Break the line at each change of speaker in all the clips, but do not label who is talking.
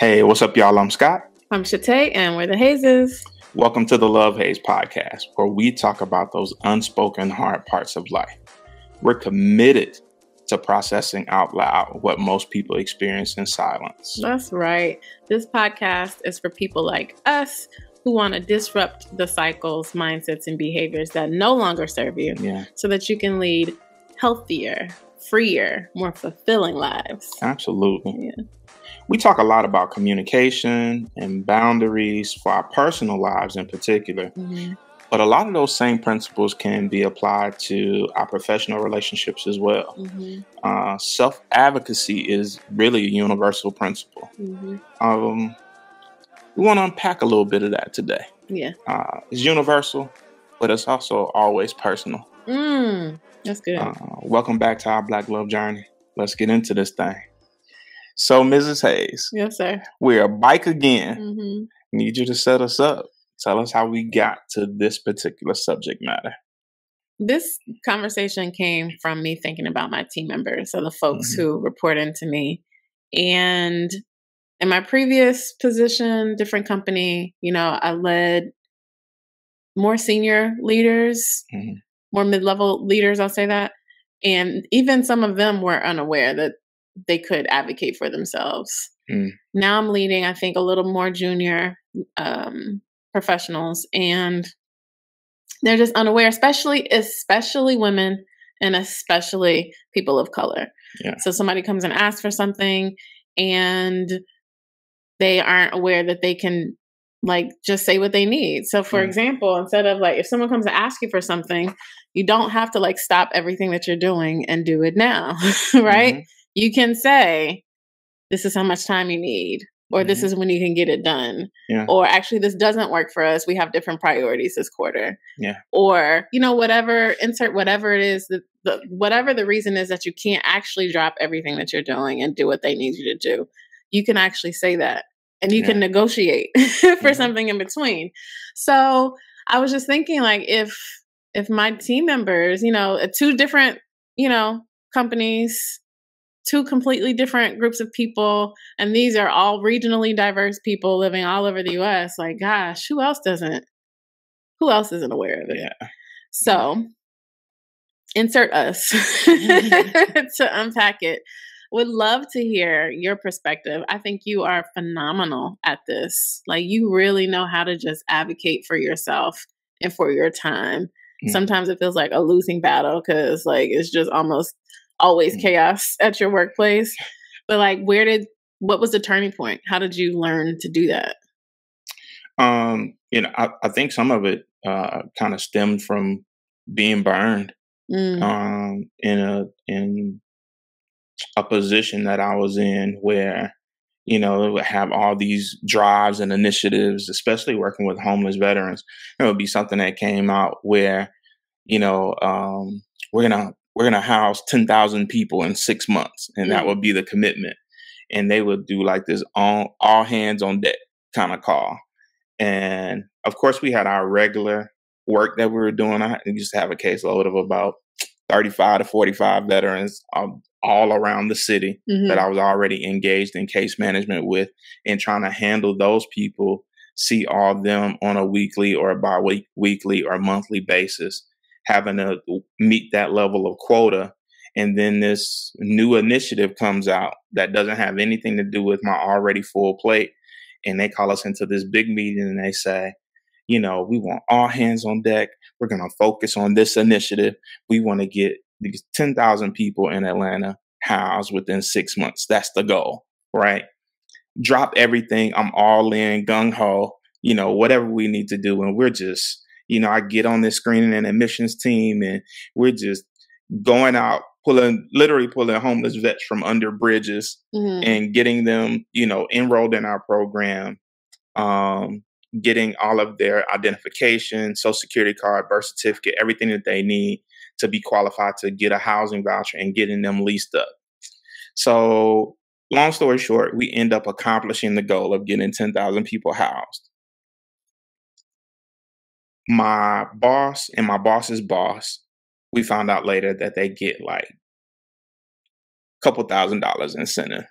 Hey, what's up, y'all? I'm Scott.
I'm Shatay, and we're the Hazes.
Welcome to the Love Haze podcast, where we talk about those unspoken hard parts of life. We're committed to processing out loud what most people experience in silence.
That's right. This podcast is for people like us who want to disrupt the cycles, mindsets, and behaviors that no longer serve you so that you can lead healthier, freer, more fulfilling lives.
Absolutely.
Yeah.
We talk a lot about communication and boundaries for our personal lives in particular.
Mm-hmm.
But a lot of those same principles can be applied to our professional relationships as well.
Mm-hmm.
Self-advocacy is really a universal principle.
Mm-hmm.
We want to unpack a little bit of that today.
Yeah.
It's universal, but it's also always personal.
That's good.
Welcome back to our Black Love Journey. Let's get into this thing. So, Mrs. Haze.
Yes, sir.
We're back again.
Mm-hmm.
Need you to set us up. Tell us how we got to this particular subject matter.
This conversation came from me thinking about my team members, so the folks who report into me. And in my previous position, different company, I led more senior leaders, more mid-level leaders, I'll say that. And even some of them were unaware that they could advocate for themselves. Now I'm leading, I think, a little more junior professionals, and they're just unaware, especially women and especially people of color.
Yeah.
So somebody comes and asks for something and they aren't aware that they can just say what they need. So for example, instead of if someone comes to ask you for something, you don't have to stop everything that you're doing and do it now, right? You can say, this is how much time you need, or this is when you can get it done.
Yeah.
Or actually, this doesn't work for us. We have different priorities this quarter.
Yeah.
Or, insert whatever it is, whatever the reason is that you can't actually drop everything that you're doing and do what they need you to do. You can actually say that, and you can negotiate for something in between. So I was just thinking, if my team members, two different, companies, two completely different groups of people, and these are all regionally diverse people living all over the U.S. Gosh, who else isn't aware of it?
Yeah.
So insert us to unpack it. Would love to hear your perspective. I think you are phenomenal at this. You really know how to just advocate for yourself and for your time. Sometimes it feels like a losing battle because it's just almost always chaos at your workplace. But what was the turning point? How did you learn to do that?
I think some of it kind of stemmed from being burned in a position that I was in where, it would have all these drives and initiatives, especially working with homeless veterans. It would be something that came out where, we're gonna house 10,000 people in 6 months, and that would be the commitment. And they would do this all hands on deck kind of call. And of course, we had our regular work that we were doing. I used to have a caseload of about 35 to 45 veterans all around the city that I was already engaged in case management with, and trying to handle those people, see all of them on a weekly or a bi-weekly or monthly basis, having to meet that level of quota. And then this new initiative comes out that doesn't have anything to do with my already full plate. And they call us into this big meeting and they say, we want all hands on deck. We're going to focus on this initiative. We want to get these 10,000 people in Atlanta housed within 6 months. That's the goal, right? Drop everything. I'm all in, gung ho, whatever we need to do. And we're just, I get on this screening and admissions team, and we're just going out, literally pulling homeless vets from under bridges and getting them, enrolled in our program, getting all of their identification, social security card, birth certificate, everything that they need to be qualified to get a housing voucher, and getting them leased up. So long story short, we end up accomplishing the goal of getting 10,000 people housed. My boss and my boss's boss, we found out later that they get $2,000 incentive.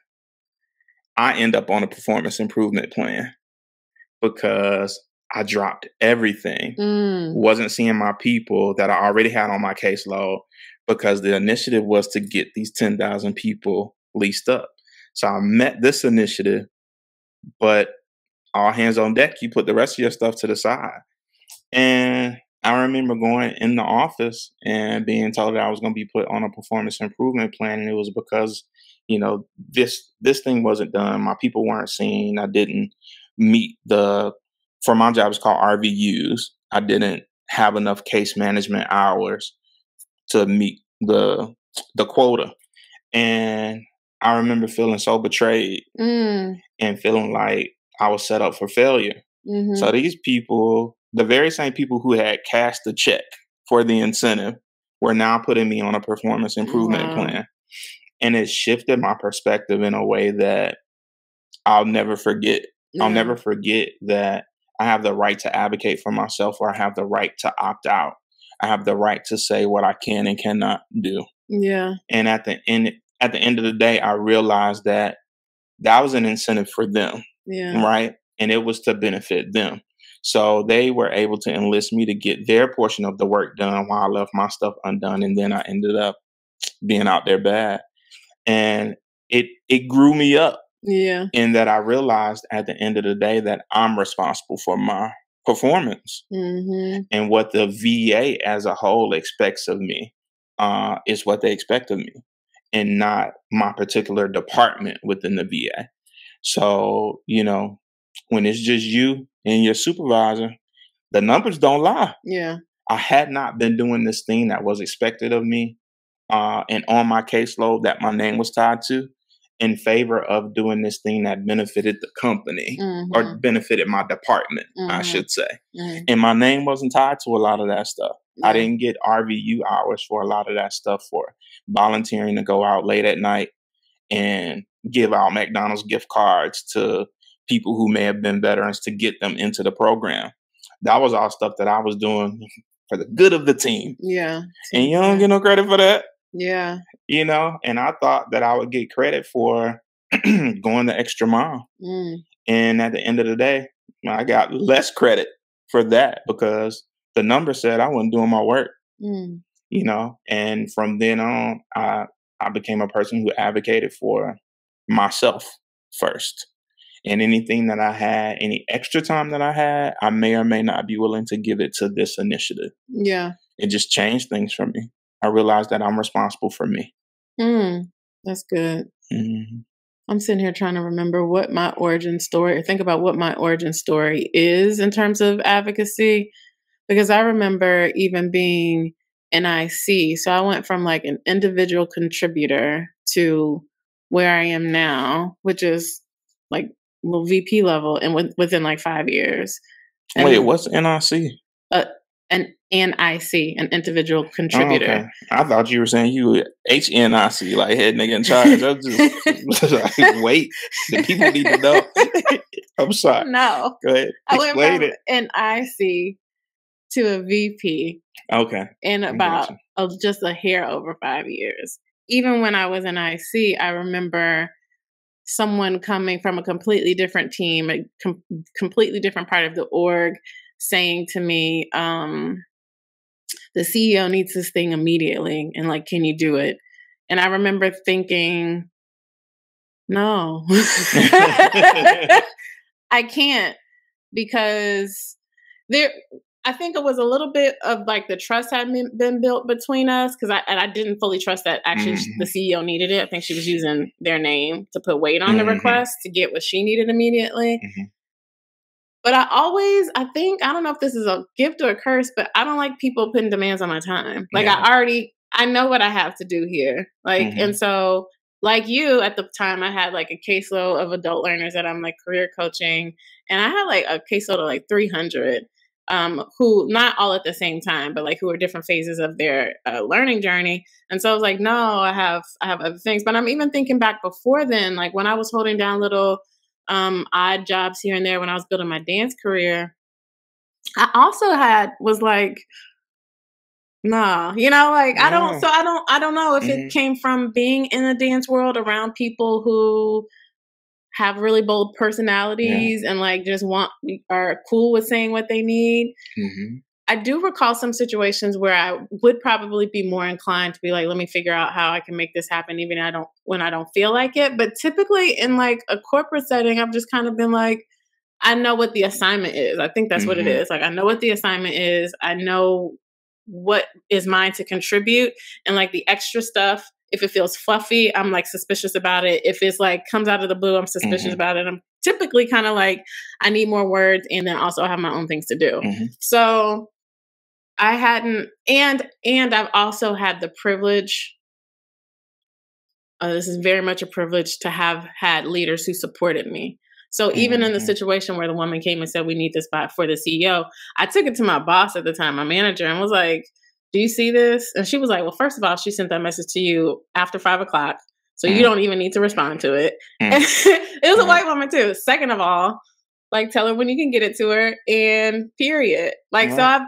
I end up on a performance improvement plan because I dropped everything. Wasn't seeing my people that I already had on my caseload because the initiative was to get these 10,000 people leased up. So I met this initiative, but all hands on deck, you put the rest of your stuff to the side. And I remember going in the office and being told that I was going to be put on a performance improvement plan. And it was because, this thing wasn't done. My people weren't seen. I didn't meet for my job, it's called RVUs. I didn't have enough case management hours to meet the quota. And I remember feeling so betrayed and feeling like I was set up for failure. Mm-hmm. So these people, the very same people who had cashed the check for the incentive, were now putting me on a performance improvement plan. And it shifted my perspective in a way that I'll never forget. Yeah. I'll never forget that I have the right to advocate for myself, or I have the right to opt out. I have the right to say what I can and cannot do. Yeah. And at the end of the day, I realized that was an incentive for them. Yeah. Right. And it was to benefit them. So they were able to enlist me to get their portion of the work done while I left my stuff undone. And then I ended up being out there bad. And it grew me up. Yeah. In that I realized at the end of the day that I'm responsible for my performance. Mm-hmm. And what the VA as a whole expects of me is what they expect of me, and not my particular department within the VA. So, when it's just you and your supervisor, the numbers don't lie. Yeah. I had not been doing this thing that was expected of me and on my caseload that my name was tied to, in favor of doing this thing that benefited the company or benefited my department, I should say. And my name wasn't tied to a lot of that stuff. Yeah. I didn't get RVU hours for a lot of that stuff, for volunteering to go out late at night and give out McDonald's gift cards to people who may have been veterans to get them into the program. That was all stuff that I was doing for the good of the team. Yeah. And you don't get no credit for that. Yeah. And I thought that I would get credit for going the extra mile. And at the end of the day, I got less credit for that because the number said I wasn't doing my work. And from then on, I became a person who advocated for myself first. And anything that I had, any extra time that I had, I may or may not be willing to give it to this initiative. Yeah. It just changed things for me. I realized that I'm responsible for me.
That's good. Mm-hmm. I'm sitting here trying to remember what my origin story, or think about what my origin story is in terms of advocacy, because I remember even being an IC. So I went from like an individual contributor to where I am now, which is like little VP level, and within like 5 years. And
wait, what's NIC?
An NIC, an individual contributor.
Oh, okay. I thought you were saying you were HNIC, like head nigga in charge. I was just like, wait, the people need to know. I'm sorry.
No.
Go ahead. Explain it.
An IC to a VP.
Okay.
In about just a hair over 5 years. Even when I was an IC, I remember someone coming from a completely different team, a completely different part of the org, saying to me, the CEO needs this thing immediately, and like, can you do it? And I remember thinking, no, I can't, because I think it was a little bit of like the trust had been built between us, because I didn't fully trust that actually the CEO needed it. I think she was using their name to put weight on the request to get what she needed immediately. But I don't know if this is a gift or a curse, but I don't like people putting demands on my time. Like I know what I have to do here. Like, and so like you, at the time I had like a caseload of adult learners that I'm like career coaching. And I had like a caseload of like 300, who not all at the same time, but like who are different phases of their learning journey. And so I was like, no, I have other things. But I'm even thinking back before then, like when I was holding down little odd jobs here and there when I was building my dance career, I also was like, nah, like I don't know if it came from being in the dance world around people who have really bold personalities and like just are cool with saying what they need.
Mm-hmm.
I do recall some situations where I would probably be more inclined to be like, let me figure out how I can make this happen, even when I don't feel like it. But typically in like a corporate setting, I've just kind of been like, I know what the assignment is. I think that's what it is. Like, I know what the assignment is. I know what is mine to contribute, and like the extra stuff, if it feels fluffy, I'm like suspicious about it. If it's like comes out of the blue, I'm suspicious about it. I'm typically kind of like, I need more words, and then also have my own things to do. So I hadn't, and I've also had the privilege. This is very much a privilege to have had leaders who supported me. So even in the situation where the woman came and said, we need this spot for the CEO, I took it to my boss at the time, my manager, and was like, do you see this? And she was like, well, first of all, she sent that message to you after 5 o'clock. So you don't even need to respond to it. And it was a white woman too. Second of all, like, tell her when you can get it to her, and period. Like, so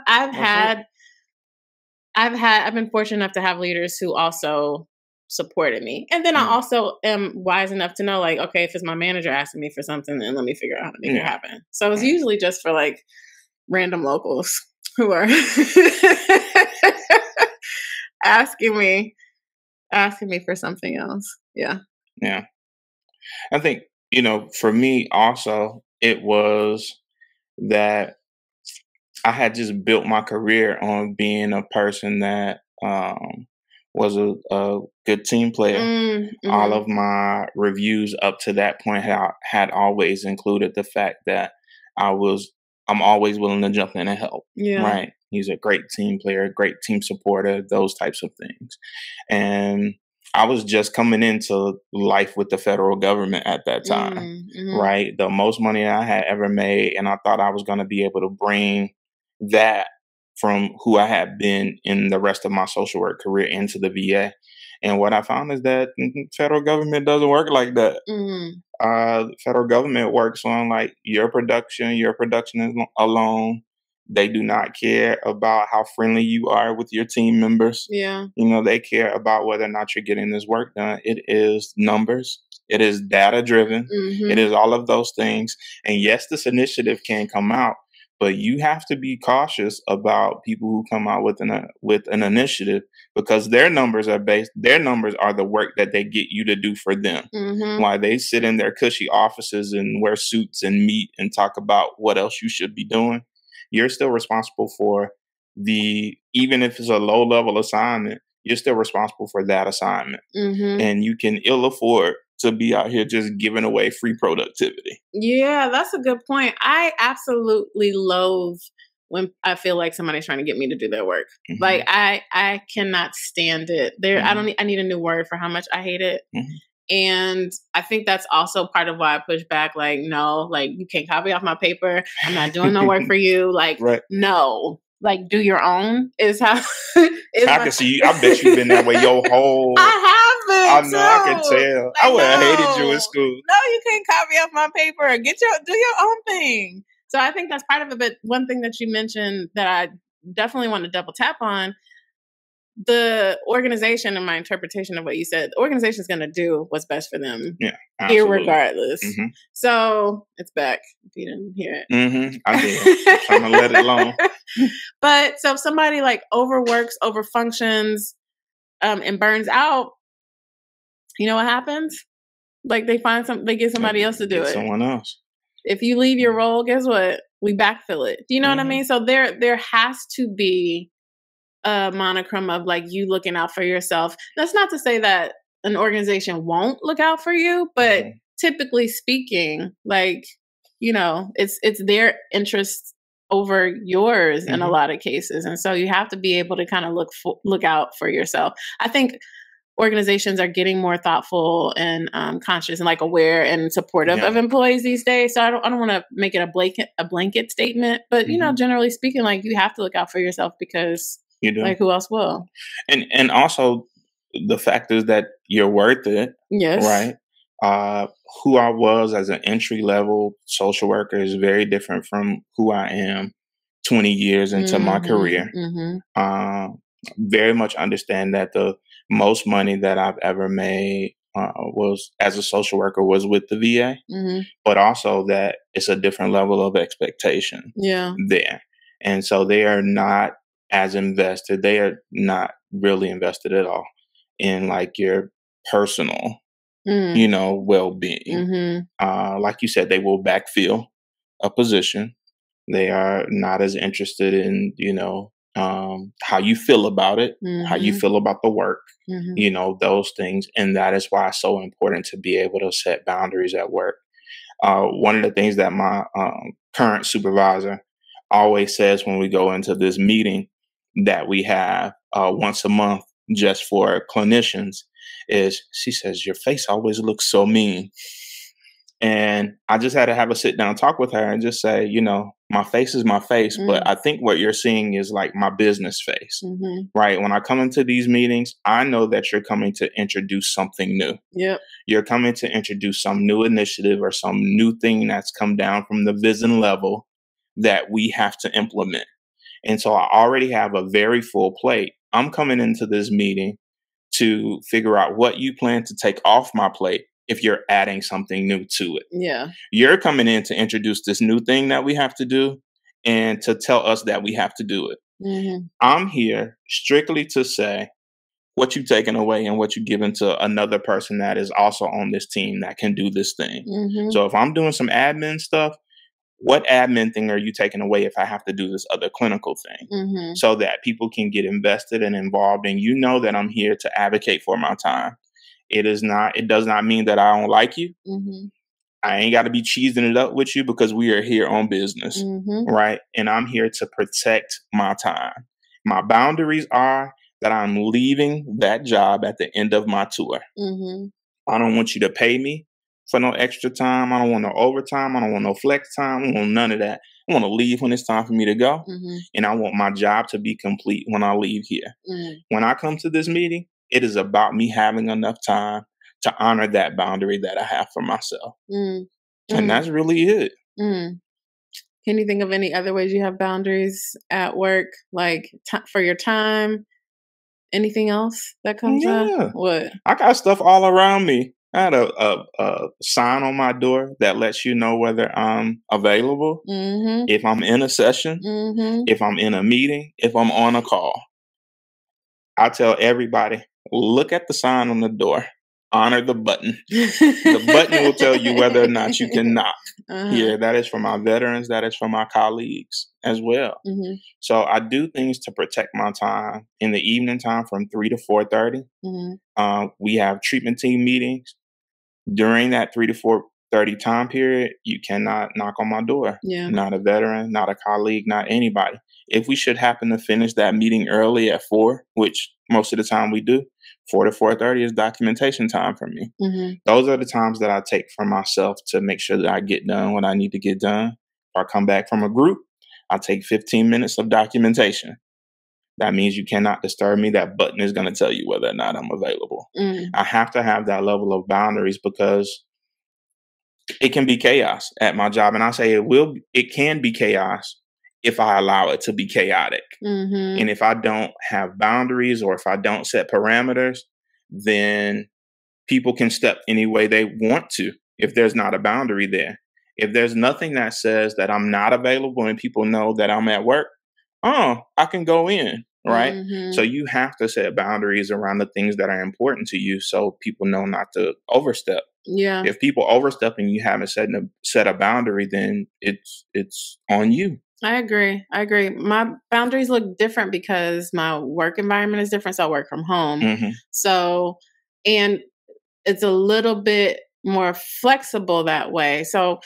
I've been fortunate enough to have leaders who also supported me. And then I also am wise enough to know, like, okay, if it's my manager asking me for something, then let me figure out how to make it happen. So it's usually just for like random locals who are asking me for something else. Yeah.
Yeah. I think, for me also, it was that I had just built my career on being a person that was a good team player. All of my reviews up to that point had always included the fact that I'm always willing to jump in and help.
Yeah.
Right. He's a great team player, great team supporter, those types of things. And I was just coming into life with the federal government at that time. Right. The most money I had ever made. And I thought I was going to be able to bring that from who I had been in the rest of my social work career into the VA. And what I found is that federal government doesn't work like that. Federal government works on like your production is alone. They do not care about how friendly you are with your team members.
Yeah.
They care about whether or not you're getting this work done. It is numbers. It is data driven. It is all of those things. And yes, this initiative can come out, but you have to be cautious about people who come out with an initiative, because their numbers are the work that they get you to do for them. While they sit in their cushy offices and wear suits and meet and talk about what else you should be doing, you're still responsible for even if it's a low level assignment, you're still responsible for that assignment. And you can ill afford to be out here just giving away free productivity.
Yeah, that's a good point. I absolutely loathe when I feel like somebody's trying to get me to do their work. Like I cannot stand it. I need a new word for how much I hate it. And I think that's also part of why I push back. Like, no, like, you can't copy off my paper. I'm not doing no work for you. Like, no, like, do your own is how.
I can see you. I bet you've been that way your whole.
I haven't.
I can tell.
Like,
I would have hated you in school.
No, you can't copy off my paper. Do your own thing. So I think that's part of it. But one thing that you mentioned that I definitely want to double tap on, the organization, and my interpretation of what you said, the organization is going to do what's best for them, irregardless. So it's back. If you didn't hear it,
I did. I'm trying to let it alone.
But so if somebody like overworks, overfunctions, and burns out, you know what happens? Like they get somebody else to do it.
Someone else.
If you leave your role, guess what? We backfill it. Do you know what I mean? So there has to be a monochrome of like you looking out for yourself. That's not to say that an organization won't look out for you, but typically speaking, like, it's their interest over yours in a lot of cases. And so you have to be able to kind of look out for yourself. I think organizations are getting more thoughtful and conscious and like aware and supportive of employees these days. So I don't want to make it a blanket statement, but generally speaking, like you have to look out for yourself because
you do.
Like who else will?
And also the fact is that you're worth it.
Yes.
Right. Who I was as an entry level social worker is very different from who I am 20 years into my career. Very much understand that the most money that I've ever made was as a social worker was with the VA, but also that it's a different level of expectation there. And so they are not as invested. They are not really invested at all in like your personal, well-being. Like you said, they will backfill a position. They are not as interested in, how you feel about it, how you feel about the work, those things. And that is why it's so important to be able to set boundaries at work. One of the things that my current supervisor always says when we go into this meeting that we have once a month just for clinicians is she says, your face always looks so mean. And I just had to have a sit down talk with her and just say, my face is my face, but I think what you're seeing is like my business face, right? When I come into these meetings, I know that you're coming to introduce something new.
Yep.
You're coming to introduce some new initiative or some new thing that's come down from the vision level that we have to implement. And so I already have a very full plate. I'm coming into this meeting to figure out what you plan to take off my plate if you're adding something new to it.
Yeah.
You're coming in to introduce this new thing that we have to do and to tell us that we have to do it. I'm here strictly to say what you've taken away and what you've given to another person that is also on this team that can do this thing. So if I'm doing some admin stuff, what admin thing are you taking away if I have to do this other clinical thing so that people can get invested and involved? And that I'm here to advocate for my time. It does not mean that I don't like you. I ain't got to be cheesing it up with you because we are here on business, right? And I'm here to protect my time. My boundaries are that I'm leaving that job at the end of my tour. I don't want you to pay me for no extra time. I don't want no overtime. I don't want no flex time. I don't want none of that. I want to leave when it's time for me to go. And I want my job to be complete when I leave here. When I come to this meeting, it is about me having enough time to honor that boundary that I have for myself. And that's really it.
Can you think of any other ways you have boundaries at work, like for your time? Anything else that comes up? What?
I got stuff all around me. I had a sign on my door that lets you know whether I'm available, if I'm in a session, if I'm in a meeting, if I'm on a call. I tell everybody, look at the sign on the door. Honor the button. The button will tell you whether or not you can knock. Here, that is for my veterans. That is for my colleagues as well. So I do things to protect my time in the evening time from 3 to 4:30. We have treatment team meetings. During that 3 to 4:30 time period, you cannot knock on my door. Not a veteran, not a colleague, not anybody. If we should happen to finish that meeting early at 4, which most of the time we do, 4 to 4:30 is documentation time for me. Those are the times that I take for myself to make sure that I get done what I need to get done. If I come back from a group, I take 15 minutes of documentation. That means you cannot disturb me. That button is going to tell you whether or not I'm available. I have to have that level of boundaries because it can be chaos at my job. And I say it can be chaos if I allow it to be chaotic. And if I don't have boundaries or if I don't set parameters, then people can step any way they want to if there's not a boundary there. If there's nothing that says that I'm not available and people know that I'm at work, I can go in, right? So you have to set boundaries around the things that are important to you so people know not to overstep. If people overstep and you haven't set a boundary, then it's on you.
I agree. My boundaries look different because my work environment is different. So I work from home. So, and it's a little bit more flexible that way. So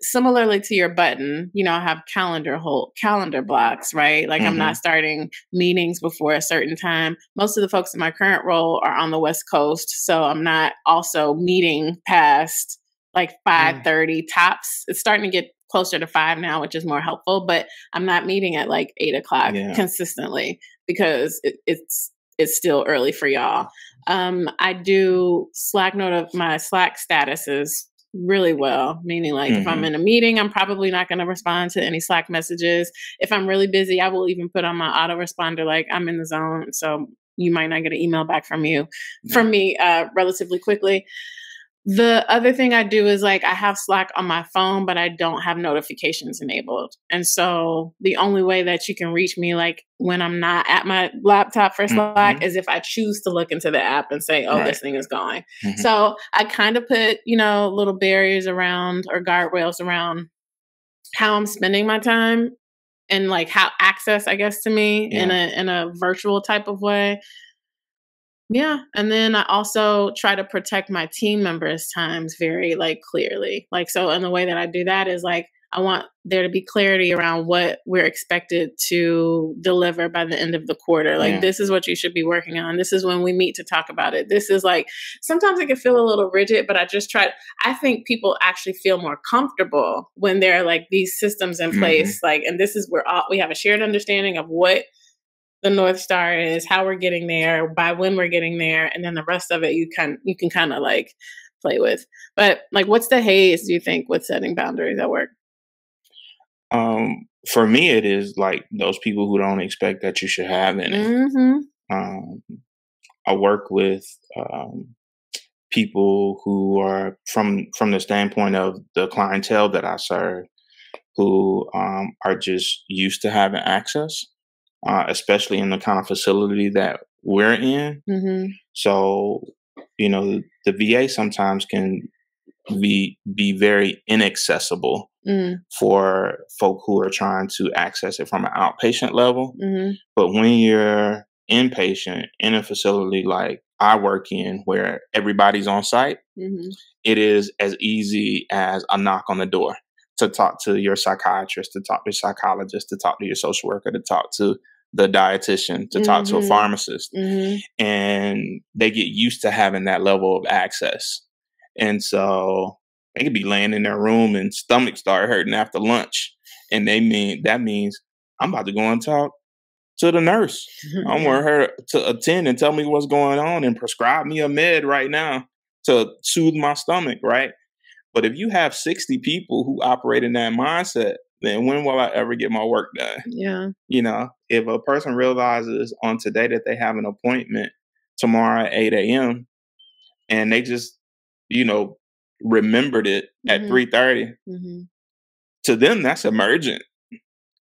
similarly to your button, I have calendar blocks, right? Like I'm not starting meetings before a certain time. Most of the folks in my current role are on the West Coast. So I'm not also meeting past like 5:30 tops. It's starting to get closer to 5 now, which is more helpful, but I'm not meeting at like 8 o'clock consistently because it's still early for y'all. I do Slack note of my Slack statuses really well, meaning like if I'm in a meeting, I'm probably not going to respond to any Slack messages. If I'm really busy, I will even put on my autoresponder like I'm in the zone. So you might not get an email back from me relatively quickly. The other thing I do is like I have Slack on my phone, but I don't have notifications enabled. And so the only way that you can reach me, like when I'm not at my laptop for Slack, is if I choose to look into the app and say, oh, this thing is going. So I kind of put, little barriers around or guardrails around how I'm spending my time and like how access, I guess, to me in a virtual type of way. Yeah. And then I also try to protect my team members' times very like clearly. Like, so in the way that I do that is like, I want there to be clarity around what we're expected to deliver by the end of the quarter. Like, this is what you should be working on. This is when we meet to talk about it. This is like, sometimes it can feel a little rigid, but I think people actually feel more comfortable when there are like these systems in place. Like, and this is where we have a shared understanding of what the North Star is, how we're getting there, by when we're getting there, and then the rest of it you can kind of like play with. But like, what's the haze, do you think, with setting boundaries at work?
For me, it is like those people who don't expect that you should have any. I work with people who are from the standpoint of the clientele that I serve, who are just used to having access. Especially in the kind of facility that we're in. So, the VA sometimes can be very inaccessible for folk who are trying to access it from an outpatient level. But when you're inpatient in a facility like I work in, where everybody's on site, it is as easy as a knock on the door to talk to your psychiatrist, to talk to your psychologist, to talk to your social worker, to talk to the dietitian, to talk to a pharmacist. And they get used to having that level of access. And so they could be laying in their room and stomach start hurting after lunch. And that means I'm about to go and talk to the nurse. I want her to attend and tell me what's going on and prescribe me a med right now to soothe my stomach, right? But if you have 60 people who operate in that mindset, then when will I ever get my work done?
Yeah.
If a person realizes on today that they have an appointment tomorrow at 8 a.m. and they just, remembered it at 3:30, to them, that's emergent.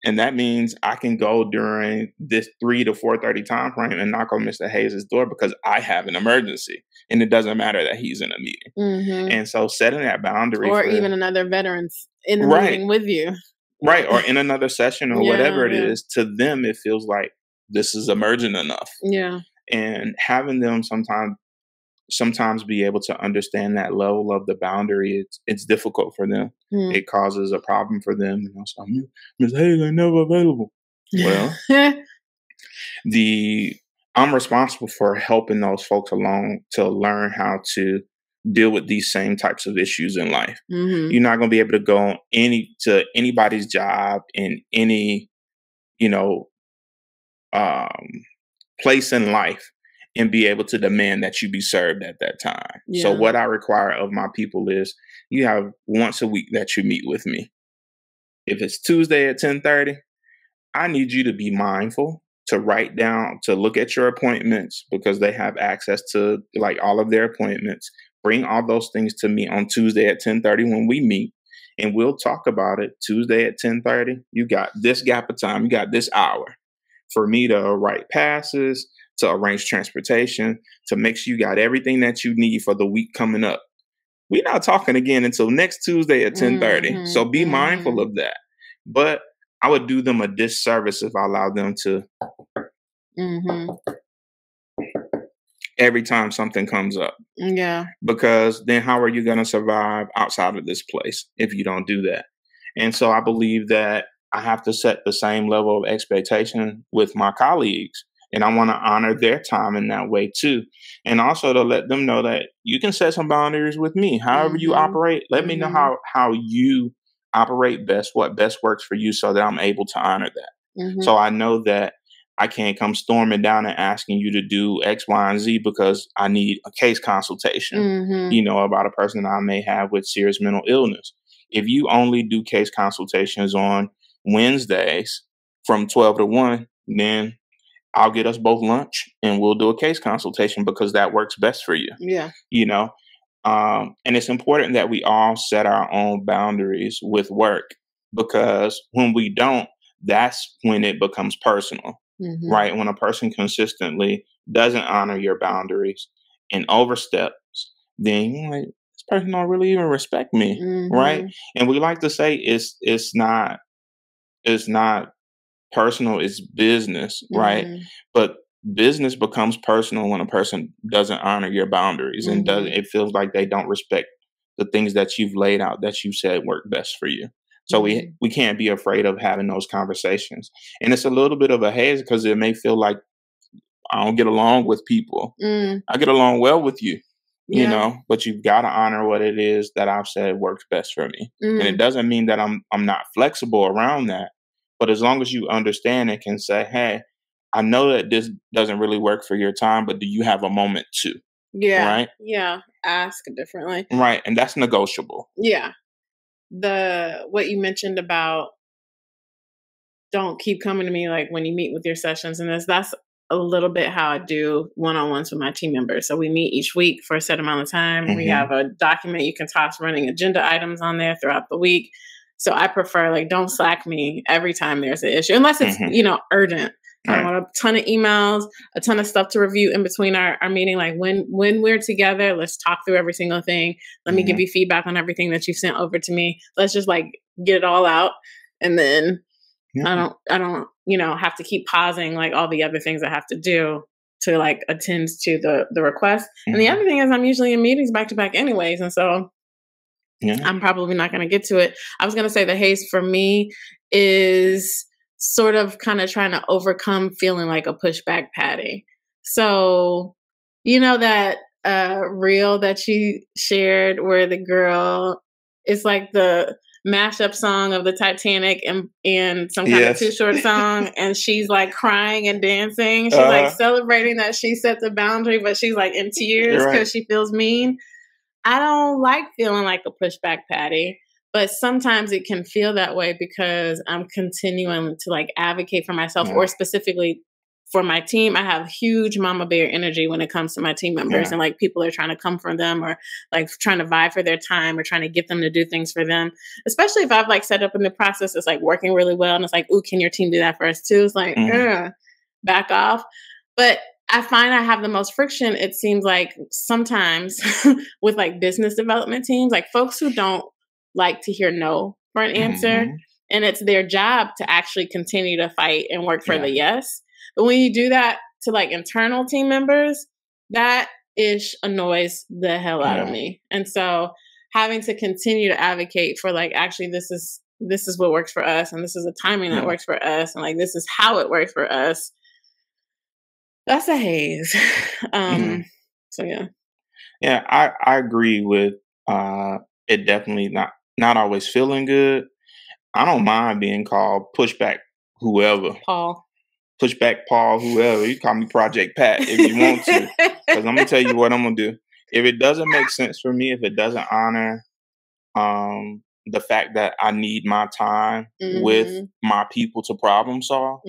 And that means I can go during this 3 to 4:30 time frame and knock on Mr. Hayes' door because I have an emergency. And it doesn't matter that he's in a meeting. And so setting that boundary.
Or even another veteran's in the meeting with you.
Right. Or in another session or whatever it is, to them, it feels like this is emergent enough.
Yeah.
And having them sometimes be able to understand that level of the boundary, it's difficult for them. It causes a problem for them. And also, Ms. Hayes ain't never available. Well, I'm responsible for helping those folks along to learn how to deal with these same types of issues in life. You're not going to be able to go to anybody's job in any, place in life and be able to demand that you be served at that time. Yeah. So what I require of my people is you have once a week that you meet with me. If it's Tuesday at 10:30, I need you to be mindful to write down, to look at your appointments because they have access to like all of their appointments. Bring all those things to me on Tuesday at 10:30 when we meet, and we'll talk about it. Tuesday at 10:30, you got this gap of time, you got this hour for me to write passes, to arrange transportation, to make sure you got everything that you need for the week coming up. We're not talking again until next Tuesday at 10:30. So be mindful of that. But I would do them a disservice if I allowed them to every time something comes up.
Yeah.
Because then how are you going to survive outside of this place if you don't do that? And so I believe that I have to set the same level of expectation with my colleagues. And I want to honor their time in that way too. And also to let them know that you can set some boundaries with me. However you operate, let me know how you operate best, what best works for you so that I'm able to honor that. So I know that I can't come storming down and asking you to do X, Y, and Z because I need a case consultation, about a person I may have with serious mental illness. If you only do case consultations on Wednesdays from 12 to 1, then I'll get us both lunch and we'll do a case consultation because that works best for you.
Yeah.
You know, and it's important that we all set our own boundaries with work, because when we don't, that's when it becomes personal, right? When a person consistently doesn't honor your boundaries and oversteps, then you're like, this person don't really even respect me, right? And we like to say it's not personal, it's business, right? But business becomes personal when a person doesn't honor your boundaries and doesn't, it feels like they don't respect the things that you've laid out that you said work best for you. So we can't be afraid of having those conversations. And it's a little bit of a haze because it may feel like I don't get along with people. I get along well with you, you know, but you've got to honor what it is that I've said works best for me. And it doesn't mean that I'm not flexible around that. But as long as you understand and can say, hey, I know that this doesn't really work for your time, but do you have a moment to?
Yeah.
Right?
Yeah. Ask differently.
Right. And that's negotiable.
Yeah. What you mentioned about don't keep coming to me like when you meet with your sessions and that's a little bit how I do one-on-ones with my team members. So we meet each week for a set amount of time. We have a document you can toss running agenda items on there throughout the week. So I prefer like don't slack me every time there's an issue, unless it's urgent. I want a ton of emails, a ton of stuff to review in between our meeting. Like when we're together, let's talk through every single thing. Let me give you feedback on everything that you sent over to me. Let's just like get it all out. And then I don't, have to keep pausing like all the other things I have to do to like attend to the request. And the other thing is I'm usually in meetings back to back anyways. And so I'm probably not going to get to it. I was going to say the haze for me is sort of kind of trying to overcome feeling like a pushback Patty. So, that reel that you shared where the girl is like the mashup song of the Titanic and some kind of Too Short song, and she's like crying and dancing. She's like celebrating that she set the boundary, but she's like in tears because she feels mean. I don't like feeling like a pushback Patty, but sometimes it can feel that way because I'm continuing to like advocate for myself or specifically for my team. I have huge mama bear energy when it comes to my team members and like people are trying to come for them or like trying to vie for their time or trying to get them to do things for them, especially if I've like set up in the process, it's like working really well. And it's like, ooh, can your team do that for us too? It's like, back off. But I find I have the most friction, it seems like sometimes with like business development teams, like folks who don't like to hear no for an answer. And it's their job to actually continue to fight and work for the yes. But when you do that to like internal team members, that ish annoys the hell out of me. And so having to continue to advocate for like, actually, this is what works for us. And this is a timing that works for us. And like, this is how it works for us. That's a haze. So yeah.
Yeah, I agree with it definitely not always feeling good. I don't mind being called pushback whoever.
Paul.
Pushback Paul, whoever. You call me Project Pat if you want to. Because I'm going to tell you what I'm going to do. If it doesn't make sense for me, if it doesn't honor the fact that I need my time with my people to problem solve,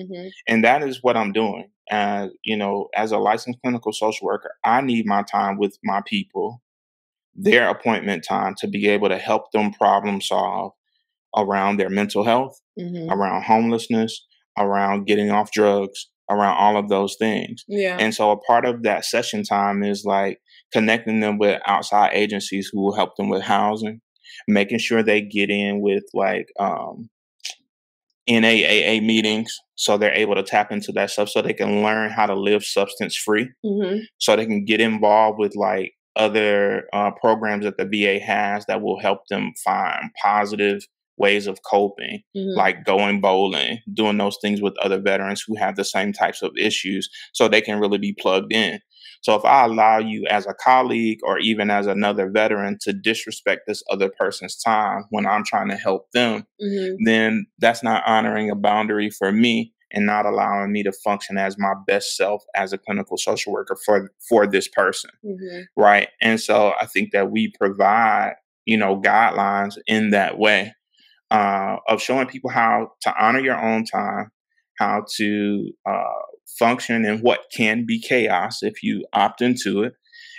and that is what I'm doing. As a licensed clinical social worker, I need my time with my people, their appointment time, to be able to help them problem solve around their mental health, around homelessness, around getting off drugs, around all of those things.
Yeah.
And so a part of that session time is like connecting them with outside agencies who will help them with housing, making sure they get in with like NAAA meetings so they're able to tap into that stuff so they can learn how to live substance free, so they can get involved with like other programs that the VA has that will help them find positive ways of coping, like going bowling, doing those things with other veterans who have the same types of issues so they can really be plugged in. So if I allow you as a colleague or even as another veteran to disrespect this other person's time when I'm trying to help them, then that's not honoring a boundary for me and not allowing me to function as my best self as a clinical social worker for this person. Right. And so I think that we provide, guidelines in that way of showing people how to honor your own time, how to function in what can be chaos if you opt into it.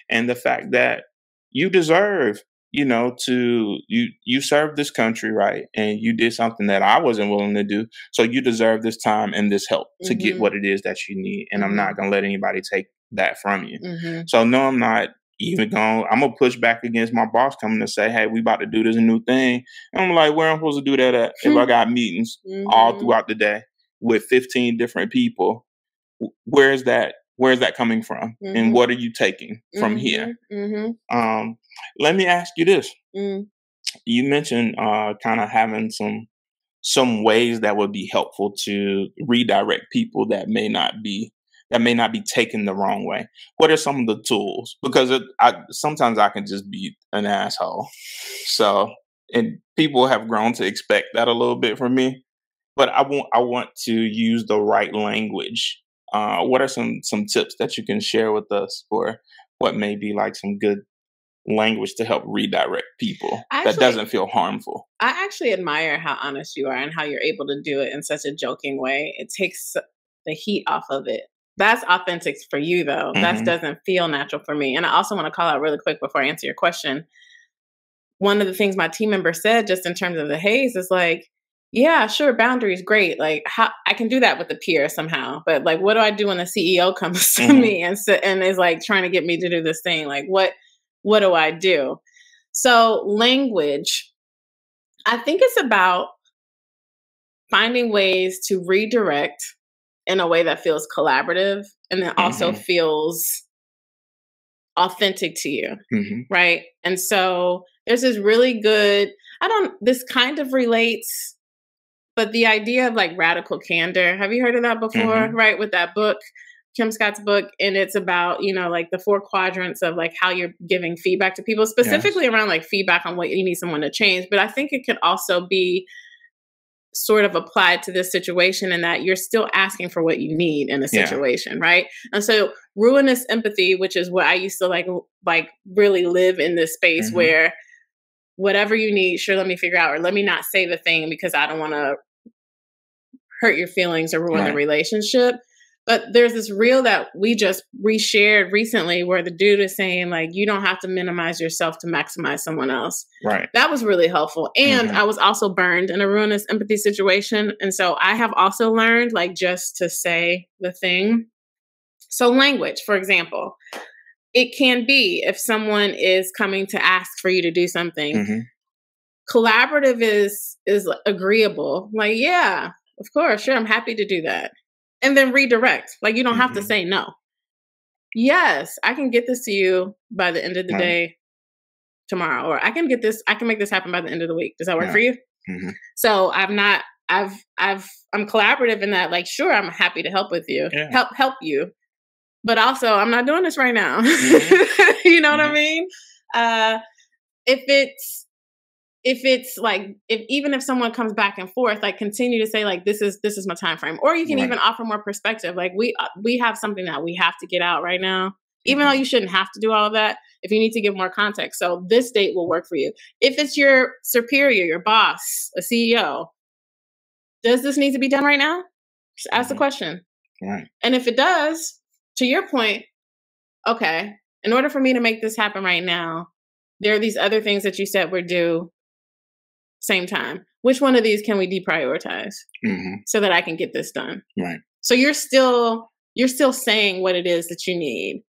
And the fact that you deserve, you served this country, right? And you did something that I wasn't willing to do. So you deserve this time and this help to get what it is that you need. And I'm not going to let anybody take that from you. So no, I'm not I'm going to push back against my boss coming to say, hey, we about to do this new thing. And I'm like, where am I supposed to do that at? If I got meetings all throughout the day with 15 different people, where's that coming from? And what are you taking from here? Let me ask you this. You mentioned kind of having some ways that would be helpful to redirect people that may not be taken the wrong way. What are some of the tools? Because sometimes I can just be an asshole. So, and people have grown to expect that a little bit from me. But I want to use the right language. What are some tips that you can share with us for what may be like some good language to help redirect people that doesn't feel harmful?
I actually admire how honest you are and how you're able to do it in such a joking way. It takes the heat off of it. That's authentic for you, though. That doesn't feel natural for me. And I also want to call out really quick before I answer your question. One of the things my team member said, just in terms of the haze, is like, yeah, sure, boundaries, great. Like, how I can do that with the peer somehow, but like, what do I do when the CEO comes to me and is like trying to get me to do this thing? Like, what do I do? So, language, I think it's about finding ways to redirect in a way that feels collaborative and then also feels authentic to you, right? And so there's this really good, this kind of relates, but the idea of like radical candor, have you heard of that before, right? With that book, Kim Scott's book, and it's about, like the 4 quadrants of like how you're giving feedback to people, specifically around like feedback on what you need someone to change. But I think it could also be sort of applied to this situation in that you're still asking for what you need in a situation, right? And so ruinous empathy, which is what I used to like really live in this space where whatever you need, sure, let me figure out, or let me not say the thing because I don't want to hurt your feelings or ruin the relationship. But there's this reel that we just reshared recently where the dude is saying, like, you don't have to minimize yourself to maximize someone else.
Right.
That was really helpful. And I was also burned in a ruinous empathy situation. And so I have also learned, like, just to say the thing. So language, for example, it can be if someone is coming to ask for you to do something. Collaborative is agreeable. Like, yeah, of course, sure, I'm happy to do that. And then redirect. Like, you don't have to say no. Yes, I can get this to you by the end of the day tomorrow. Or I can make this happen by the end of the week. Does that work for you? So I'm collaborative in that, like, sure, I'm happy to help with you. Help you. But also, I'm not doing this right now. You know what I mean? Even if someone comes back and forth, like, continue to say, like, this is my time frame. Or you can even offer more perspective. Like, we have something that we have to get out right now, even though you shouldn't have to do all of that. If you need to give more context, so this date will work for you. If it's your superior, your boss, a CEO, does this need to be done right now? Just ask the question.
Right.
And if it does, to your point, okay, in order for me to make this happen right now, there are these other things that you said were due same time. Which one of these can we deprioritize so that I can get this done?
Right.
So you're still saying what it is that you need.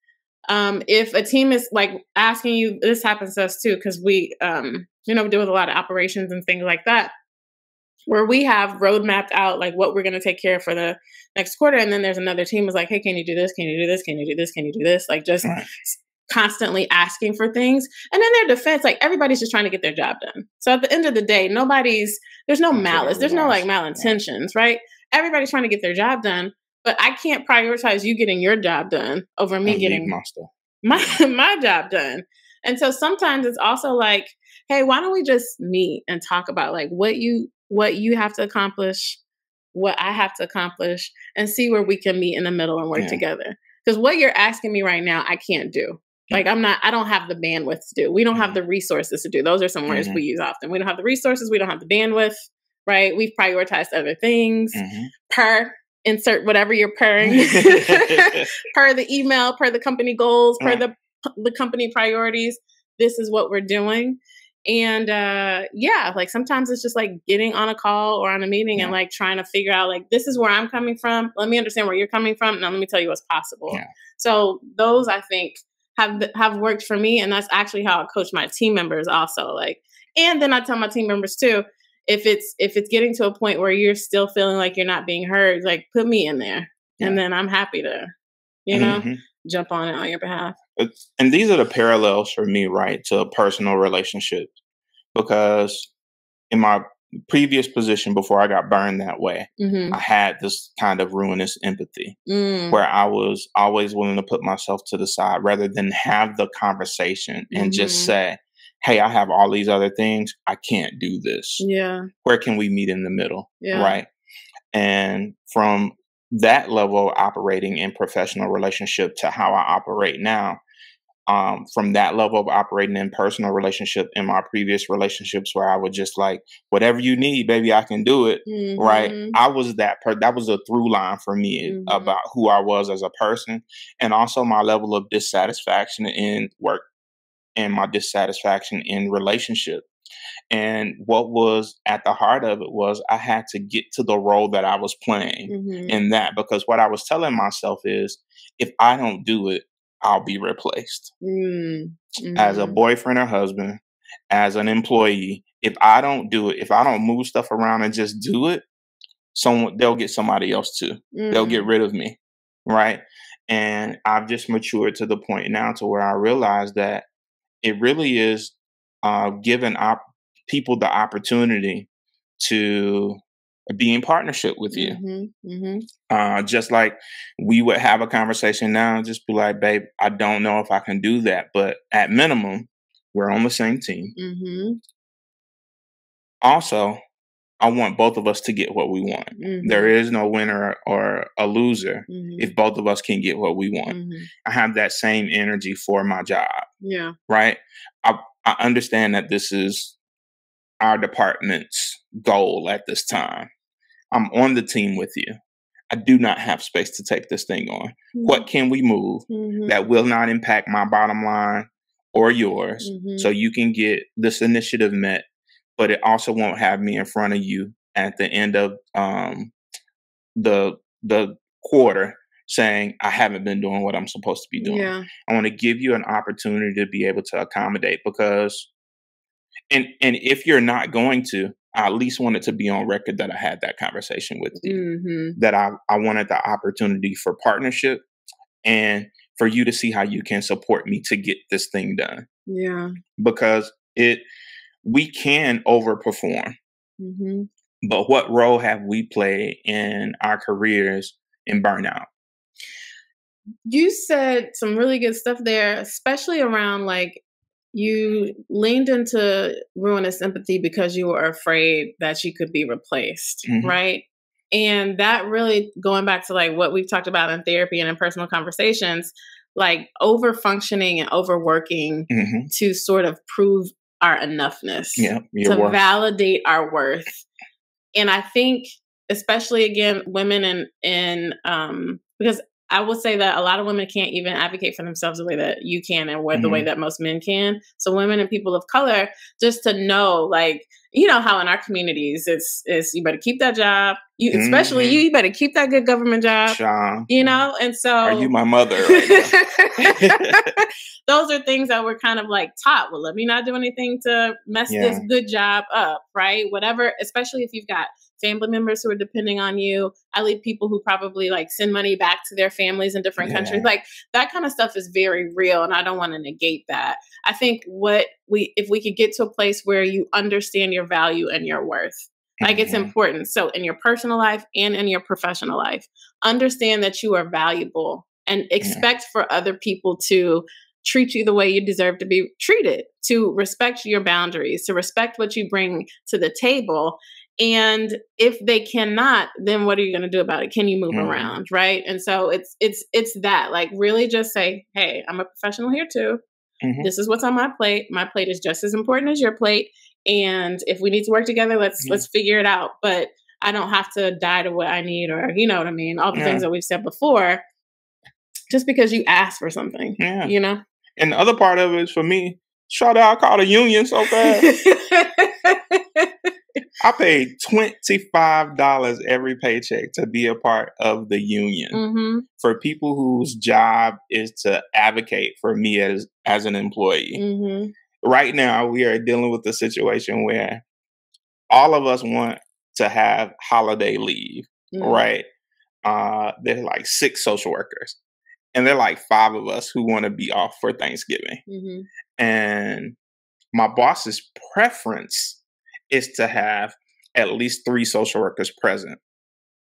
If a team is like asking you, this happens to us too, because we, deal with a lot of operations and things like that, where we have roadmapped out like what we're going to take care of for the next quarter. And then there's another team is like, hey, can you do this? Can you do this? Can you do this? Can you do this? Like, just constantly asking for things. And in their defense, like, everybody's just trying to get their job done. So at the end of the day, there's no malice. There's no like malintentions, right? Everybody's trying to get their job done, but I can't prioritize you getting your job done over me getting my job done. And so sometimes it's also like, hey, why don't we just meet and talk about like what you have to accomplish, what I have to accomplish, and see where we can meet in the middle and work together. Because what you're asking me right now, I can't do. Like, I don't have the bandwidth to do. We don't have the resources to do. Those are some words we use often. We don't have the resources. We don't have the bandwidth, right? We've prioritized other things. insert whatever you're purring per the email, per the company goals, per the company priorities. This is what we're doing. And like sometimes it's just like getting on a call or on a meeting and like trying to figure out like, this is where I'm coming from. Let me understand where you're coming from. Now let me tell you what's possible. Yeah. So those I think have worked for me. And that's actually how I coach my team members also. Like, and then I tell my team members too, if it's getting to a point where you're still feeling like you're not being heard, like put me in there. Yeah. And then I'm happy to, jump on it on your behalf.
And these are the parallels for me, right, to personal relationships. Because in my previous position before I got burned that way, I had this kind of ruinous empathy where I was always willing to put myself to the side rather than have the conversation and just say, hey, I have all these other things. I can't do this. Yeah. Where can we meet in the middle? Yeah. Right. And from that level of operating in professional relationship to how I operate now, from that level of operating in personal relationship in my previous relationships where I would just like, whatever you need, baby, I can do it. Right. I was that was a through line for me about who I was as a person, and also my level of dissatisfaction in work and my dissatisfaction in relationship. And what was at the heart of it was I had to get to the role that I was playing in that, because what I was telling myself is, if I don't do it, I'll be replaced. As a boyfriend or husband, as an employee, if I don't do it, if I don't move stuff around and just do it, they'll get somebody else too. They'll get rid of me. Right. And I've just matured to the point now to where I realize that it really is giving people the opportunity to be in partnership with you. Just like we would have a conversation now and just be like, babe, I don't know if I can do that. But at minimum, we're on the same team. Also, I want both of us to get what we want. There is no winner or a loser if both of us can get what we want. I have that same energy for my job. Yeah. Right. I understand that this is our department's goal at this time. I'm on the team with you. I do not have space to take this thing on. What can we move that will not impact my bottom line or yours, so you can get this initiative met, but it also won't have me in front of you at the end of the quarter saying I haven't been doing what I'm supposed to be doing. Yeah. I want to give you an opportunity to be able to accommodate, because and if you're not going to, I at least want it to be on record that I had that conversation with you, that I wanted the opportunity for partnership and for you to see how you can support me to get this thing done. Yeah. Because we can overperform, but what role have we played in our careers in burnout?
You said some really good stuff there, especially around like, you leaned into ruinous empathy because you were afraid that you could be replaced, right? And that really, going back to like what we've talked about in therapy and in personal conversations, like over functioning and overworking to sort of prove our enoughness, to validate our worth. And I think, especially again, women and because I will say that a lot of women can't even advocate for themselves the way that you can and the way that most men can. So women and people of color, just to know, like, you know how in our communities, it's you better keep that job. Especially you better keep that good government job. You know? And so...
Are you my mother right now?
Those are things that we're kind of like taught. Well, let me not do anything to mess this good job up, right? Whatever, especially if you've got family members who are depending on you. I lead people who probably like send money back to their families in different countries. Like that kind of stuff is very real. And I don't want to negate that. I think if we could get to a place where you understand your value and your worth, like it's important. So in your personal life and in your professional life, understand that you are valuable and expect for other people to treat you the way you deserve to be treated, to respect your boundaries, to respect what you bring to the table. And if they cannot, then what are you going to do about it? Can you move around? Right. And so it's that, like, really just say, hey, I'm a professional here too. This is what's on my plate. My plate is just as important as your plate. And if we need to work together, let's figure it out. But I don't have to die to what I need, or you know what I mean? All the things that we've said before, just because you ask for something, you know?
And the other part of it is for me, shout out, I called a union so fast. I paid $25 every paycheck to be a part of the union for people whose job is to advocate for me as an employee. Right now, we are dealing with a situation where all of us want to have holiday leave, right? There's like 6 social workers, and there are like 5 of us who want to be off for Thanksgiving. And my boss's preference is to have at least 3 social workers present,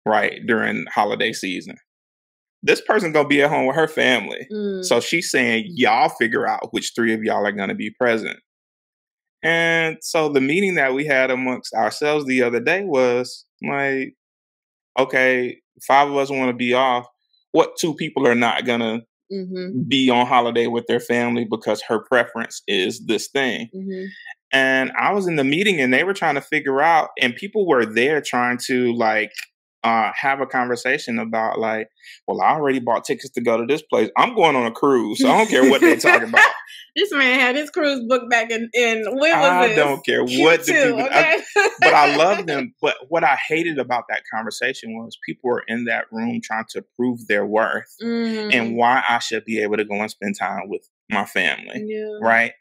right, during holiday season. This person gonna be at home with her family. So she's saying, y'all figure out which 3 of y'all are gonna be present. And so the meeting that we had amongst ourselves the other day was like, okay, 5 of us want to be off. What 2 people are not gonna be on holiday with their family because her preference is this thing? And I was in the meeting and they were trying to figure out, and people were there trying to like have a conversation about like, well, I already bought tickets to go to this place. I'm going on a cruise, so I don't care what they talk about.
This man had his cruise booked back in when was this?
I don't care what the people,
okay?
but I love them. But what I hated about that conversation was people were in that room trying to prove their worth and why I should be able to go and spend time with my family, right?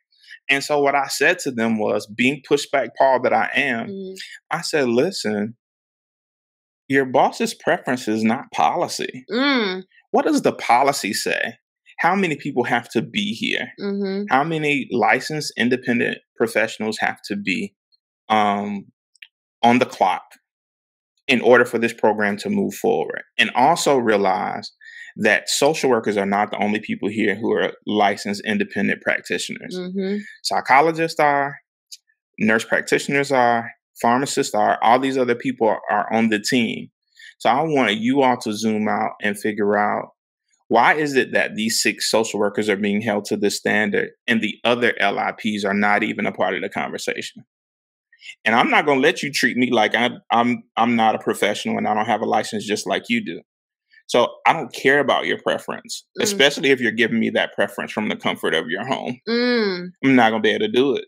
And so what I said to them was, being pushback Paul that I am, I said, listen, your boss's preference is not policy. What does the policy say? How many people have to be here? How many licensed independent professionals have to be on the clock in order for this program to move forward? And also realize that social workers are not the only people here who are licensed independent practitioners. Psychologists are, nurse practitioners are, pharmacists are, all these other people are on the team. So I want you all to zoom out and figure out, why is it that these 6 social workers are being held to this standard and the other LIPs are not even a part of the conversation? And I'm not going to let you treat me like I'm not a professional and I don't have a license just like you do. So I don't care about your preference, especially if you're giving me that preference from the comfort of your home. I'm not going to be able to do it.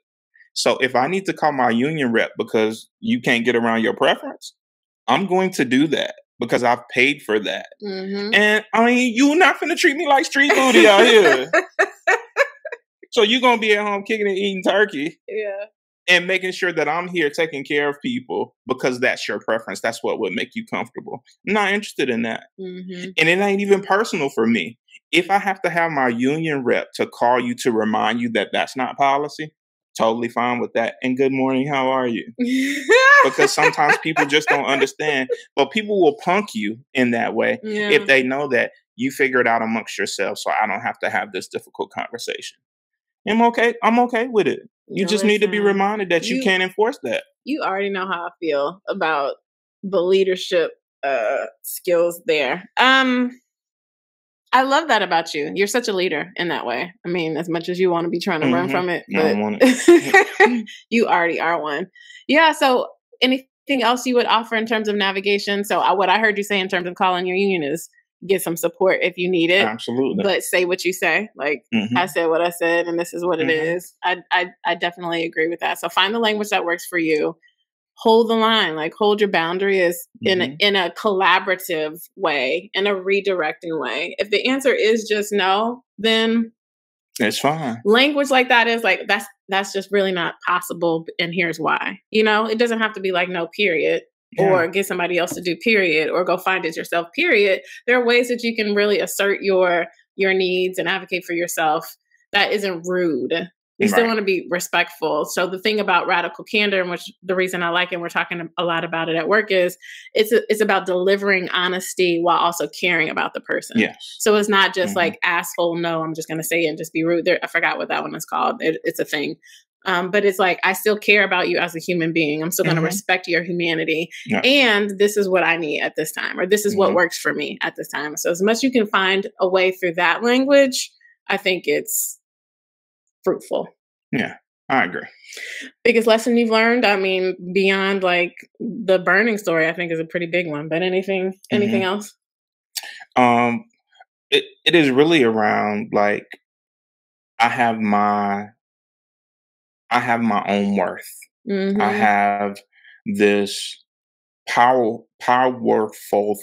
So if I need to call my union rep because you can't get around your preference, I'm going to do that because I've paid for that. And I mean, you're not going to treat me like street booty out here. So you're going to be at home kicking and eating turkey. And making sure that I'm here taking care of people because that's your preference. That's what would make you comfortable. I'm not interested in that. And it ain't even personal for me. If I have to have my union rep to call you to remind you that that's not policy, totally fine with that. And good morning, how are you? Because sometimes people just don't understand. But people will punk you in that way if they know that you figure it out amongst yourselves, so I don't have to have this difficult conversation. I'm okay with it. You just need to be reminded that you can't enforce that.
You already know how I feel about the leadership skills there. I love that about you. You're such a leader in that way. I mean, as much as you want to be trying to run from it, but you already are one. Yeah. So anything else you would offer in terms of navigation? So what I heard you say in terms of calling your union is get some support if you need it.
Absolutely.
But say what you say. Like, I said what I said, and this is what it is. I definitely agree with that. So find the language that works for you. Hold the line, like hold your boundaries in a collaborative way, in a redirecting way. If the answer is just no, then
it's fine.
Language like that is like, that's just really not possible. And here's why. You know, it doesn't have to be like no, period. Or get somebody else to do period, or go find it yourself, period. There are ways that you can really assert your needs and advocate for yourself that isn't rude. You still want to be respectful. So the thing about radical candor, and which the reason I like it, and we're talking a lot about it at work, is it's about delivering honesty while also caring about the person.
Yes.
So it's not just like asshole, no, I'm just going to say it and just be rude. I forgot what that one is called. It's a thing. But it's like, I still care about you as a human being. I'm still going to respect your humanity. And this is what I need at this time, or this is what works for me at this time. So as much as you can find a way through that language, I think it's fruitful.
Yeah. I agree.
Biggest lesson you've learned? I mean, beyond like the burning story, I think is a pretty big one. But anything else?
Um, it is really around like I have my I have my own worth. I have this powerful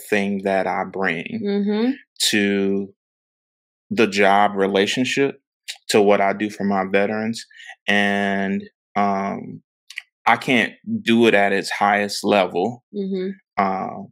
thing that I bring to the job relationship, to what I do for my veterans, and I can't do it at its highest level um,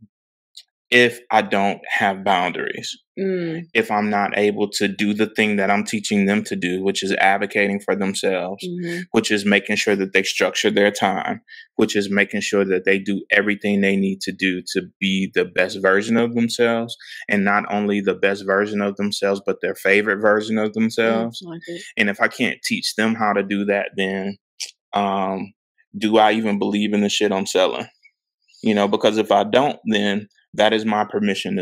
if I don't have boundaries. If I'm not able to do the thing that I'm teaching them to do, which is advocating for themselves, which is making sure that they structure their time, which is making sure that they do everything they need to do to be the best version of themselves, and not only the best version of themselves, but their favorite version of themselves. And if I can't teach them how to do that, then do I even believe in the shit I'm selling? Because if I don't, then that is my permission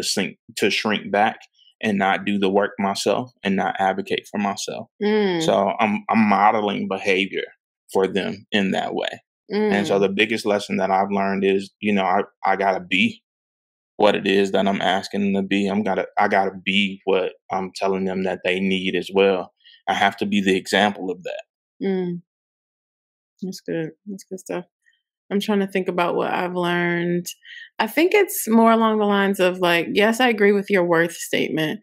to shrink back and not do the work myself and not advocate for myself. So I'm modeling behavior for them in that way. And so the biggest lesson that I've learned is, I gotta be what it is that I'm asking them to be. I gotta be what I'm telling them that they need as well. I have to be the example of that.
That's good. That's good stuff. I'm trying to think about what I've learned. I think it's more along the lines of like, yes, I agree with your worth statement.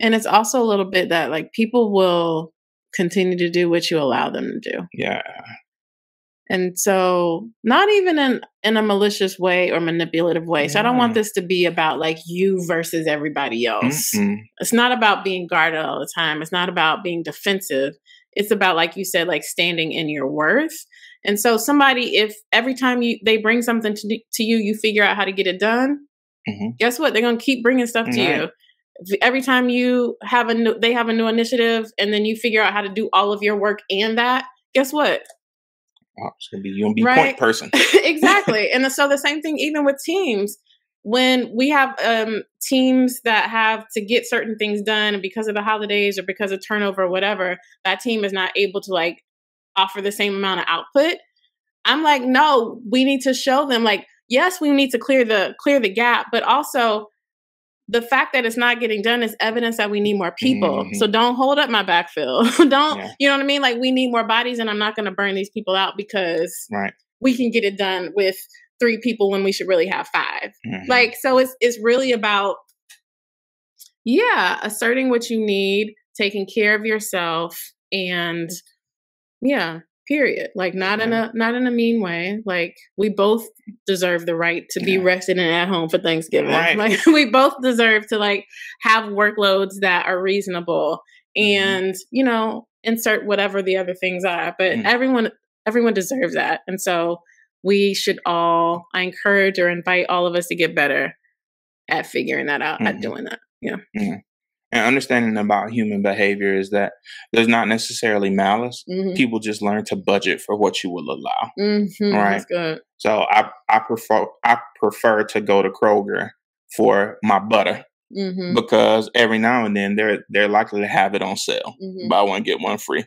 And it's also a little bit that like people will continue to do what you allow them to do.
Yeah.
And so not even in a malicious way or manipulative way. So I don't want this to be about like you versus everybody else. It's not about being guarded all the time. It's not about being defensive. It's about, like you said, like standing in your worth. And so somebody, if every time they bring something to you, you figure out how to get it done, guess what? They're going to keep bringing stuff to you. Every time you have they have a new initiative and then you figure out how to do all of your work and that, guess what?
Oh, it's going to be, you're going to be a point person.
Exactly. And so the same thing, even with teams, when we have teams that have to get certain things done because of the holidays or because of turnover or whatever, that team is not able to like offer the same amount of output. I'm like, no, we need to show them like, yes, we need to clear the gap, but also the fact that it's not getting done is evidence that we need more people. So don't hold up my backfill. You know what I mean? Like we need more bodies and I'm not going to burn these people out because we can get it done with 3 people when we should really have 5. Like, so it's really about, asserting what you need, taking care of yourself, and period. Like not in a mean way. Like we both deserve the right to be rested and at home for Thanksgiving. Like we both deserve to like have workloads that are reasonable and, insert whatever the other things are. But everyone deserves that. And so we should I encourage or invite all of us to get better at figuring that out, at doing that.
And understanding about human behavior is that there's not necessarily malice. People just learn to budget for what you will allow. Right.
That's good.
So I prefer to go to Kroger for my butter because every now and then they're likely to have it on sale. Buy one, get one free.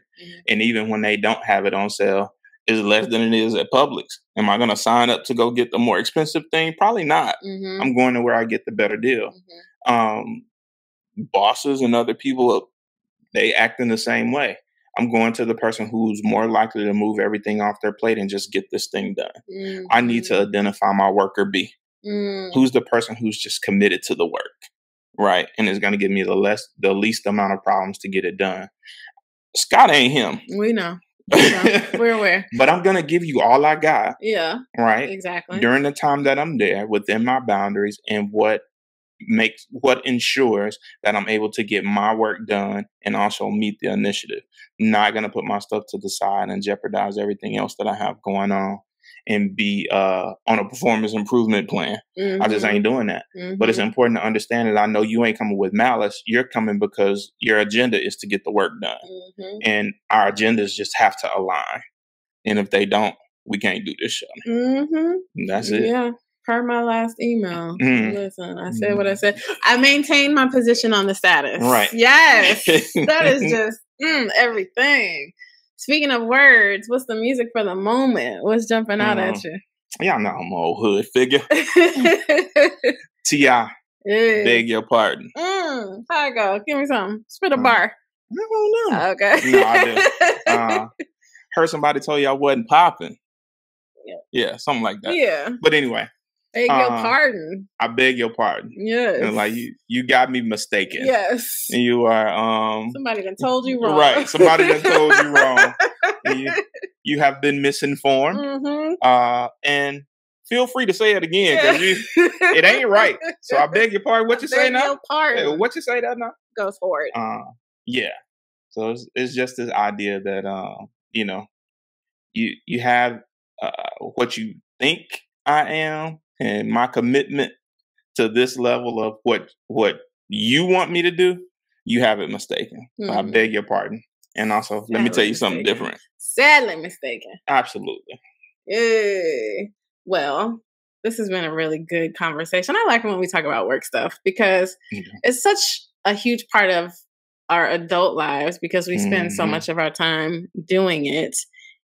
And even when they don't have it on sale, it's less than it is at Publix. Am I going to sign up to go get the more expensive thing? Probably not. I'm going to where I get the better deal. Bosses and other people, they act in the same way. I'm going to the person who's more likely to move everything off their plate and just get this thing done. I need to identify my worker B. Who's the person who's just committed to the work, right? And is going to give me the least amount of problems to get it done. Scott ain't him.
We know. We're aware.
But I'm going to give you all I got.
Yeah.
Right?
Exactly.
During the time that I'm there, within my boundaries, and what ensures that I'm able to get my work done and also meet the initiative. Not going to put my stuff to the side and jeopardize everything else that I have going on and be on a performance improvement plan. I just ain't doing that. But it's important to understand that I know you ain't coming with malice. You're coming because your agenda is to get the work done. And our agendas just have to align. And if they don't, we can't do this show. That's it.
Yeah. Per my last email. Listen, I said what I said. I maintain my position on the status.
Right.
Yes. That is just everything. Speaking of words, what's the music for the moment? What's jumping out at you?
Y'all know I'm an old hood figure. T.I. Beg your pardon.
How I go? Give me something. Spit a bar.
I don't know.
Okay.
No, I do. Heard somebody tell you I wasn't popping. Yeah, something like that.
Yeah.
But anyway.
Beg your pardon.
I beg your pardon.
Yes.
And like you got me mistaken.
Yes.
And you are
somebody done told you wrong.
Right. Somebody done told you wrong. You have been misinformed. Mm-hmm. And feel free to say it again because it ain't right. So I beg your pardon. What you say now?
Your pardon.
What you say that now?
Go for it.
Yeah. So it's just this idea that you have what you think I am, and my commitment to this level of what you want me to do, you have it mistaken. So I beg your pardon. And also, let me tell you something different.
Sadly mistaken.
Absolutely.
Well, this has been a really good conversation. I like when we talk about work stuff because it's such a huge part of our adult lives because we spend so much of our time doing it.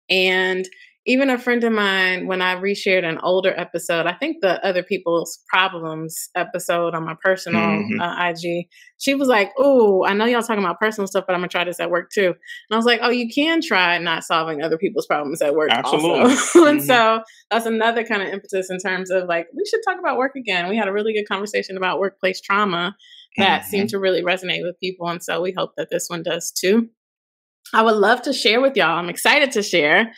And even a friend of mine, when I reshared an older episode, I think the Other People's Problems episode on my personal IG, she was like, "Oh, I know y'all talking about personal stuff, but I'm going to try this at work too." And I was like, "Oh, you can try not solving other people's problems at work."
Absolutely.
Also. And so that's another kind of impetus in terms of like, we should talk about work again. We had a really good conversation about workplace trauma that seemed to really resonate with people. And so we hope that this one does too. I would love to share with y'all. I'm excited to share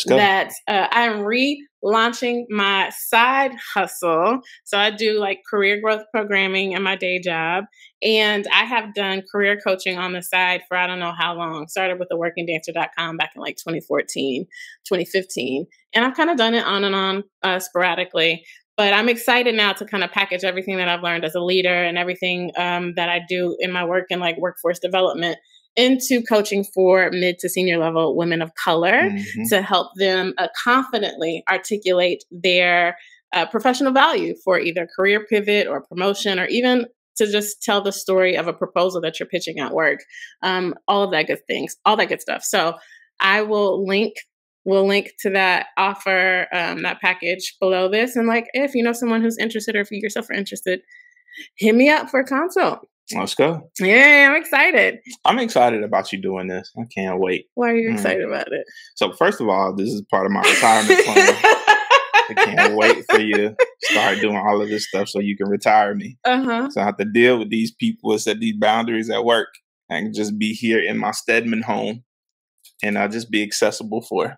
that I'm relaunching my side hustle. So I do like career growth programming in my day job. And I have done career coaching on the side for I don't know how long. Started with theworkingdancer.com back in like 2014, 2015. And I've kind of done it on and on sporadically. But I'm excited now to kind of package everything that I've learned as a leader and everything that I do in my work in like workforce development into coaching for mid to senior level women of color to help them confidently articulate their professional value for either career pivot or promotion, or even to just tell the story of a proposal that you're pitching at work. All of that good things, all that good stuff. So I will link to that offer, that package below this. And like, if you know someone who's interested, or if you yourself are interested, hit me up for a consult.
Let's go.
Yeah, I'm excited.
I'm excited about you doing this. I can't wait.
Why are you excited about it?
So first of all, this is part of my retirement plan. I can't wait for you to start doing all of this stuff so you can retire me. So I have to deal with these people and set these boundaries at work. I can just be here in my Stedman home and I'll just be accessible for,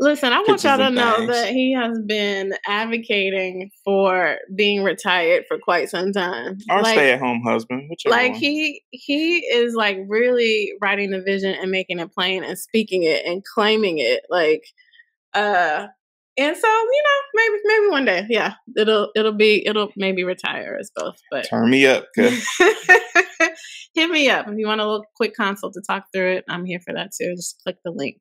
Listen, I want y'all to know that he has been advocating for being retired for quite some time.
Or stay-at-home husband.
Like he is like really writing the vision and making it plain and speaking it and claiming it. Like, and so maybe one day, it'll maybe retire us both. But
turn me up, cause
hit me up if you want a little quick consult to talk through it. I'm here for that too. Just click the link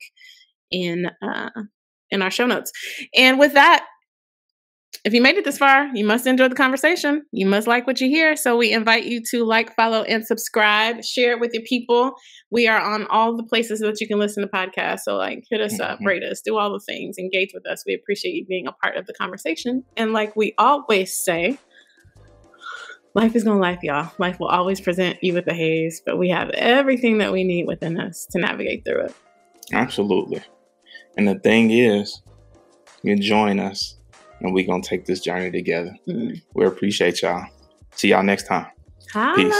in our show notes. And with that, if you made it this far, you must enjoy the conversation. You must like what you hear. So we invite you to like, follow, and subscribe. Share it with your people. We are on all the places that you can listen to podcasts. So like, hit us up, rate us, do all the things, engage with us. We appreciate you being a part of the conversation. And like we always say, life is going to life, y'all. Life will always present you with the haze, but we have everything that we need within us to navigate through it.
Absolutely. And the thing is, you can join us and we're going to take this journey together. We appreciate y'all. See y'all next time.
Peace.